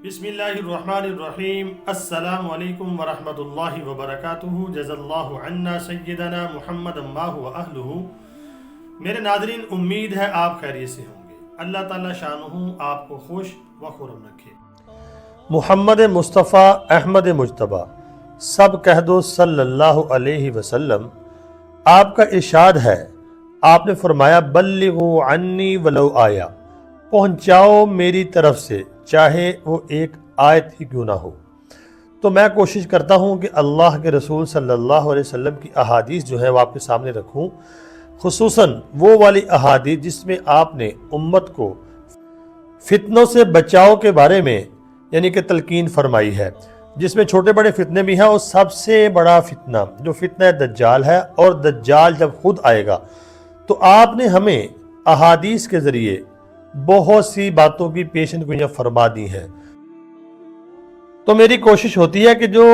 بسم اللہ الرحمن الرحیم۔ السلام علیکم ورحمۃ اللہ وبرکاتہ۔ جزا اللہ عنا سیدنا محمد اللہ و اہلہ۔ میرے ناظرین، امید ہے آپ خیریت سے ہوں گے۔ اللہ تعالیٰ شانہ آپ کو خوش و خرم رکھے۔ محمد مصطفیٰ احمد مجتبیٰ، سب کہہ دو صلی اللہ علیہ وسلم۔ آپ کا ارشاد ہے، آپ نے فرمایا بلغوا عنی ولو آیا، پہنچاؤ میری طرف سے چاہے وہ ایک آیت ہی کیوں نہ ہو۔ تو میں کوشش کرتا ہوں کہ اللہ کے رسول صلی اللہ علیہ وسلم کی احادیث جو ہے وہ آپ کے سامنے رکھوں، خصوصاً وہ والی احادیث جس میں آپ نے امت کو فتنوں سے بچاؤ کے بارے میں یعنی کہ تلقین فرمائی ہے، جس میں چھوٹے بڑے فتنے بھی ہیں اور سب سے بڑا فتنہ جو فتنہ دجال ہے، اور دجال جب خود آئے گا تو آپ نے ہمیں احادیث کے ذریعے بہت سی باتوں کی پیشن گوئیاں فرما دی ہیں۔ تو میری کوشش ہوتی ہے کہ جو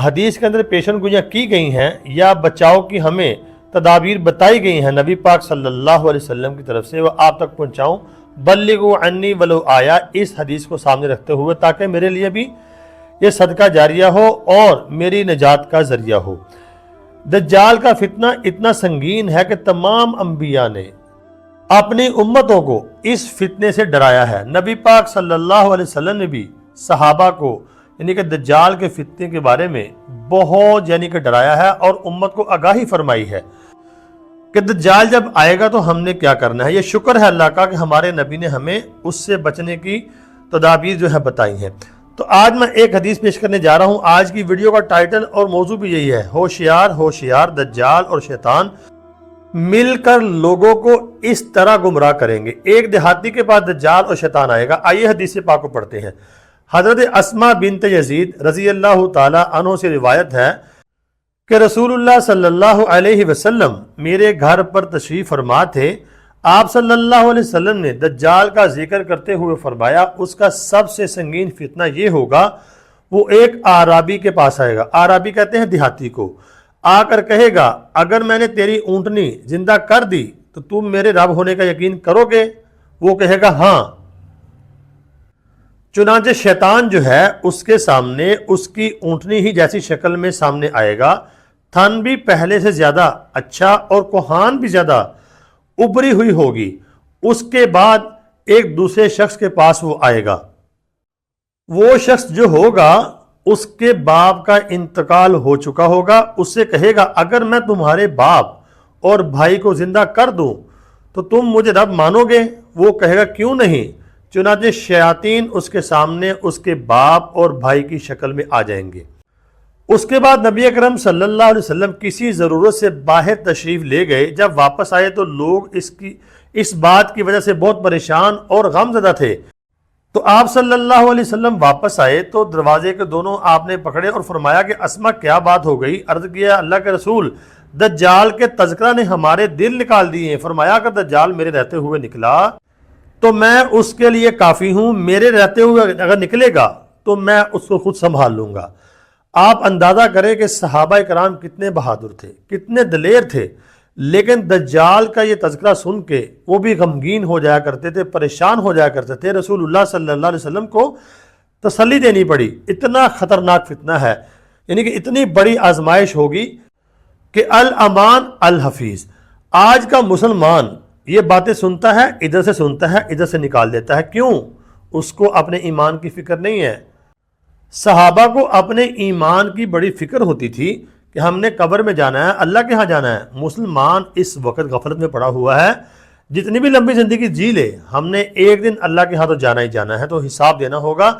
حدیث کے اندر پیشن گوئیاں کی گئی ہیں یا بچاؤ کی ہمیں تدابیر بتائی گئی ہیں نبی پاک صلی اللہ علیہ وسلم کی طرف سے، وہ آپ تک پہنچاؤں۔ بلغوا عنی ولو آیا، اس حدیث کو سامنے رکھتے ہوئے تاکہ میرے لیے بھی یہ صدقہ جاریہ ہو اور میری نجات کا ذریعہ ہو۔ دجال کا فتنہ اتنا سنگین ہے کہ تمام انبیاء نے اپنی امتوں کو اس فتنے سے ڈرایا ہے۔ نبی پاک صلی اللہ علیہ وسلم نے بھی صحابہ کو یعنی کہ دجال کے فتنے کے بارے میں بہت ڈرایا ہے اور امت کو آگاہی فرمائی ہے کہ دجال جب آئے گا تو ہم نے کیا کرنا ہے۔ یہ شکر ہے اللہ کا کہ ہمارے نبی نے ہمیں اس سے بچنے کی تدابیر جو ہے بتائی ہیں۔ تو آج میں ایک حدیث پیش کرنے جا رہا ہوں۔ آج کی ویڈیو کا ٹائٹل اور موضوع بھی یہی ہے، ہوشیار ہوشیار، دجال اور شیطان مل کر لوگوں کو اس طرح گمراہ کریں گے۔ ایک دیہاتی کے پاس دجال اور شیطان آئے گا۔ آئیے حدیث پاک کو پڑھتے ہیں۔ حضرت اسماء بنت یزید رضی اللہ تعالی عنہ سے روایت ہے کہ رسول اللہ صلی اللہ علیہ وسلم میرے گھر پر تشریف فرما تھے۔ آپ صلی اللہ علیہ وسلم نے دجال کا ذکر کرتے ہوئے فرمایا، اس کا سب سے سنگین فتنہ یہ ہوگا، وہ ایک اعرابی کے پاس آئے گا۔ اعرابی کہتے ہیں دیہاتی کو۔ آ کر کہے گا، اگر میں نے تیری اونٹنی زندہ کر دی تو تم میرے رب ہونے کا یقین کرو گے؟ وہ کہے گا ہاں۔ چنانچہ شیطان جو ہے اس کے سامنے اس کی اونٹنی ہی جیسی شکل میں سامنے آئے گا، تھن بھی پہلے سے زیادہ اچھا اور کوہان بھی زیادہ ابری ہوئی ہوگی۔ اس کے بعد ایک دوسرے شخص کے پاس وہ آئے گا۔ وہ شخص جو ہوگا اس کے باپ کا انتقال ہو چکا ہوگا۔ اس سے کہے گا، اگر میں تمہارے باپ اور بھائی کو زندہ کر دوں تو تم مجھے رب مانو گے؟ وہ کہے گا کیوں نہیں۔ چنانچہ شیاطین اس کے سامنے اس کے باپ اور بھائی کی شکل میں آ جائیں گے۔ اس کے بعد نبی اکرم صلی اللہ علیہ وسلم کسی ضرورت سے باہر تشریف لے گئے۔ جب واپس آئے تو لوگ اس بات کی وجہ سے بہت پریشان اور غم زدہ تھے۔ تو آپ صلی اللہ علیہ وسلم واپس آئے تو دروازے کے دونوں آپ نے پکڑے اور فرمایا کہ اسما کیا بات ہو گئی؟ عرض کیا، اللہ کے رسول، دجال کے تذکرہ نے ہمارے دل نکال دیے ہیں۔ فرمایا اگر دجال میرے رہتے ہوئے نکلا تو میں اس کے لیے کافی ہوں، میرے رہتے ہوئے اگر نکلے گا تو میں اس کو خود سنبھال لوں گا۔ آپ اندازہ کریں کہ صحابہ کرام کتنے بہادر تھے، کتنے دلیر تھے، لیکن دجال کا یہ تذکرہ سن کے وہ بھی غمگین ہو جایا کرتے تھے، پریشان ہو جایا کرتے تھے۔ رسول اللہ صلی اللہ علیہ وسلم کو تسلی دینی پڑی، اتنا خطرناک فتنہ ہے، یعنی کہ اتنی بڑی آزمائش ہوگی کہ الامان الحفیظ۔ آج کا مسلمان یہ باتیں سنتا ہے، ادھر سے سنتا ہے، ادھر سے نکال دیتا ہے۔ کیوں؟ اس کو اپنے ایمان کی فکر نہیں ہے۔ صحابہ کو اپنے ایمان کی بڑی فکر ہوتی تھی کہ ہم نے قبر میں جانا ہے، اللہ کے ہاں جانا ہے۔ مسلمان اس وقت غفلت میں پڑا ہوا ہے، جتنی بھی لمبی زندگی جی لے، ہم نے ایک دن اللہ کے ہاں تو جانا ہی جانا ہے، تو حساب دینا ہوگا،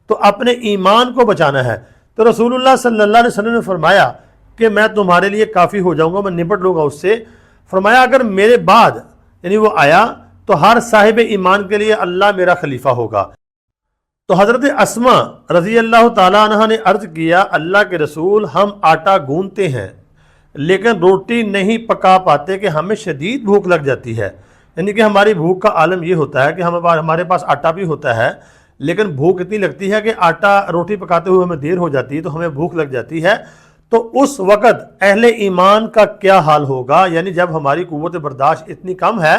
تو اپنے ایمان کو بچانا ہے۔ تو رسول اللہ صلی اللہ علیہ وسلم نے فرمایا کہ میں تمہارے لیے کافی ہو جاؤں گا، میں نپٹ لوں گا اس سے۔ فرمایا اگر میرے بعد یعنی وہ آیا تو ہر صاحب ایمان کے لیے اللہ میرا خلیفہ ہوگا۔ تو حضرت اسماء رضی اللہ تعالیٰ عنہ نے عرض کیا، اللہ کے رسول، ہم آٹا گوندتے ہیں لیکن روٹی نہیں پکا پاتے کہ ہمیں شدید بھوک لگ جاتی ہے۔ یعنی کہ ہماری بھوک کا عالم یہ ہوتا ہے کہ ہمارے پاس آٹا بھی ہوتا ہے لیکن بھوک اتنی لگتی ہے کہ روٹی پکاتے ہوئے ہمیں دیر ہو جاتی ہے تو ہمیں بھوک لگ جاتی ہے۔ تو اس وقت اہل ایمان کا کیا حال ہوگا؟ یعنی جب ہماری قوت برداشت اتنی کم ہے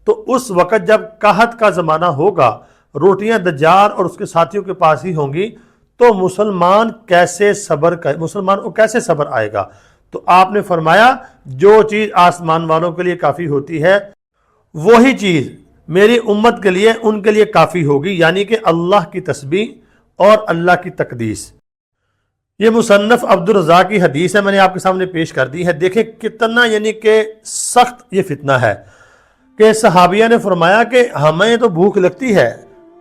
تو اس وقت جب قحط کا زمانہ ہوگا، روٹیاں دجال اور اس کے ساتھیوں کے پاس ہی ہوں گی تو مسلمان کو کیسے صبر آئے گا؟ تو آپ نے فرمایا جو چیز آسمان والوں کے لیے کافی ہوتی ہے وہی چیز میری امت کے لیے ان کے لیے کافی ہوگی، یعنی کہ اللہ کی تسبیح اور اللہ کی تقدیس۔ یہ مصنف عبدالرزاق کی حدیث ہے، میں نے آپ کے سامنے پیش کر دی ہے۔ دیکھیں کتنا یعنی کہ سخت یہ فتنہ ہے کہ صحابیہ نے فرمایا کہ ہمیں تو بھوک لگتی ہے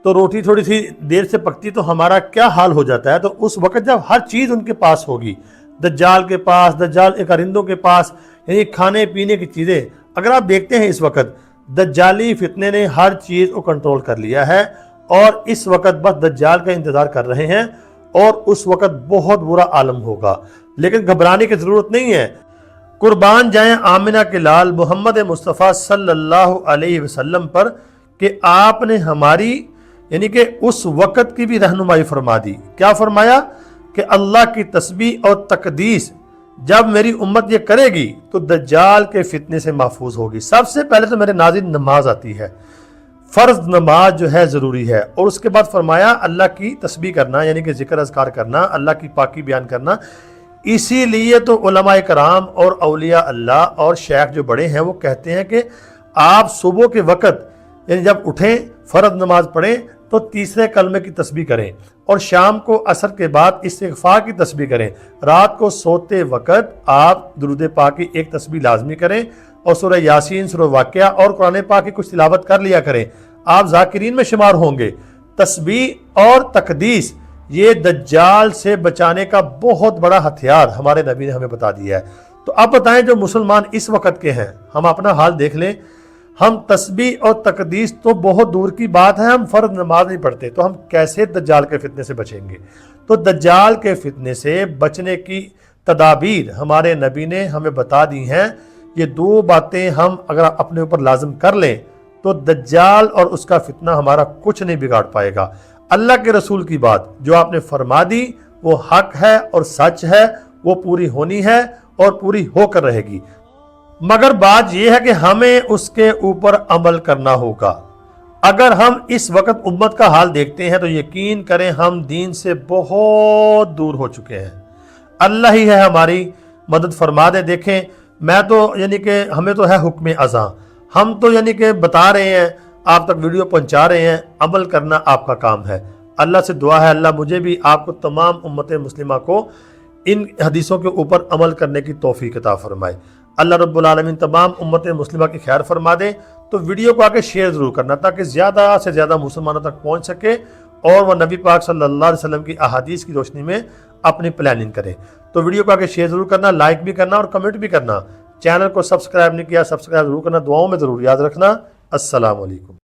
تو روٹی تھوڑی سی دیر سے پکتی تو ہمارا کیا حال ہو جاتا ہے، تو اس وقت جب ہر چیز ان کے پاس ہوگی، دجال کے پاس، دجال کرندوں کے پاس، یعنی کھانے پینے کی چیزیں، اگر آپ دیکھتے ہیں اس وقت دجالی فتنے نے ہر چیز کو کنٹرول کر لیا ہے اور اس وقت بس دجال کا انتظار کر رہے ہیں اور اس وقت بہت برا عالم ہوگا، لیکن گھبرانے کی ضرورت نہیں ہے۔ قربان جائیں آمنہ کے لال محمد مصطفیٰ صلی اللہ علیہ وسلم پر کہ آپ نے ہماری یعنی کہ اس وقت کی بھی رہنمائی فرما دی۔ کیا فرمایا کہ اللہ کی تسبیح اور تقدیس جب میری امت یہ کرے گی تو دجال کے فتنے سے محفوظ ہوگی۔ سب سے پہلے تو میرے ناظرین نماز آتی ہے، فرض نماز جو ہے ضروری ہے، اور اس کے بعد فرمایا اللہ کی تسبیح کرنا یعنی کہ ذکر اذکار کرنا، اللہ کی پاکی بیان کرنا۔ اسی لیے تو علماء کرام اور اولیاء اللہ اور شیخ جو بڑے ہیں وہ کہتے ہیں کہ آپ صبح کے وقت یعنی جب اٹھیں فرض نماز پڑھیں تو تیسرے کلمے کی تسبیح کریں، اور شام کو عصر کے بعد استغفار کی تسبیح کریں، رات کو سوتے وقت آپ درود پاک کی ایک تسبیح لازمی کریں، اور سورہ یاسین، سورہ واقعہ اور قرآن پاک کی کچھ تلاوت کر لیا کریں، آپ ذاکرین میں شمار ہوں گے۔ تسبیح اور تقدیس یہ دجال سے بچانے کا بہت بڑا ہتھیار ہمارے نبی نے ہمیں بتا دیا ہے۔ تو اب بتائیں جو مسلمان اس وقت کے ہیں، ہم اپنا حال دیکھ لیں، ہم تسبیح اور تقدیس تو بہت دور کی بات ہے، ہم فرض نماز نہیں پڑھتے، تو ہم کیسے دجال کے فتنے سے بچیں گے؟ تو دجال کے فتنے سے بچنے کی تدابیر ہمارے نبی نے ہمیں بتا دی ہیں۔ یہ دو باتیں ہم اگر اپنے اوپر لازم کر لیں تو دجال اور اس کا فتنہ ہمارا کچھ نہیں بگاڑ پائے گا۔ اللہ کے رسول کی بات جو آپ نے فرما دی وہ حق ہے اور سچ ہے، وہ پوری ہونی ہے اور پوری ہو کر رہے گی، مگر بات یہ ہے کہ ہمیں اس کے اوپر عمل کرنا ہوگا۔ اگر ہم اس وقت امت کا حال دیکھتے ہیں تو یقین کریں ہم دین سے بہت دور ہو چکے ہیں۔ اللہ ہی ہے ہماری مدد فرما دے۔ دیکھیں میں تو یعنی کہ ہمیں تو ہے حکم ازاں، ہم تو یعنی کہ بتا رہے ہیں، آپ تک ویڈیو پہنچا رہے ہیں، عمل کرنا آپ کا کام ہے۔ اللہ سے دعا ہے اللہ مجھے بھی آپ کو تمام امت مسلمہ کو ان حدیثوں کے اوپر عمل کرنے کی توفیق عطا فرمائے۔ اللہ رب العالمین تمام امت مسلمہ کی خیر فرما دے۔ تو ویڈیو کو آگے شیئر ضرور کرنا تاکہ زیادہ سے زیادہ مسلمانوں تک پہنچ سکے اور وہ نبی پاک صلی اللہ علیہ وسلم کی احادیث کی روشنی میں اپنی پلاننگ کریں۔ تو ویڈیو کو آگے شیئر ضرور کرنا، لائک بھی کرنا اور کمنٹ بھی کرنا۔ چینل کو سبسکرائب نہیں کیا، سبسکرائب ضرور کرنا، دعاؤں میں ضرور یاد رکھنا۔ السلام علیکم۔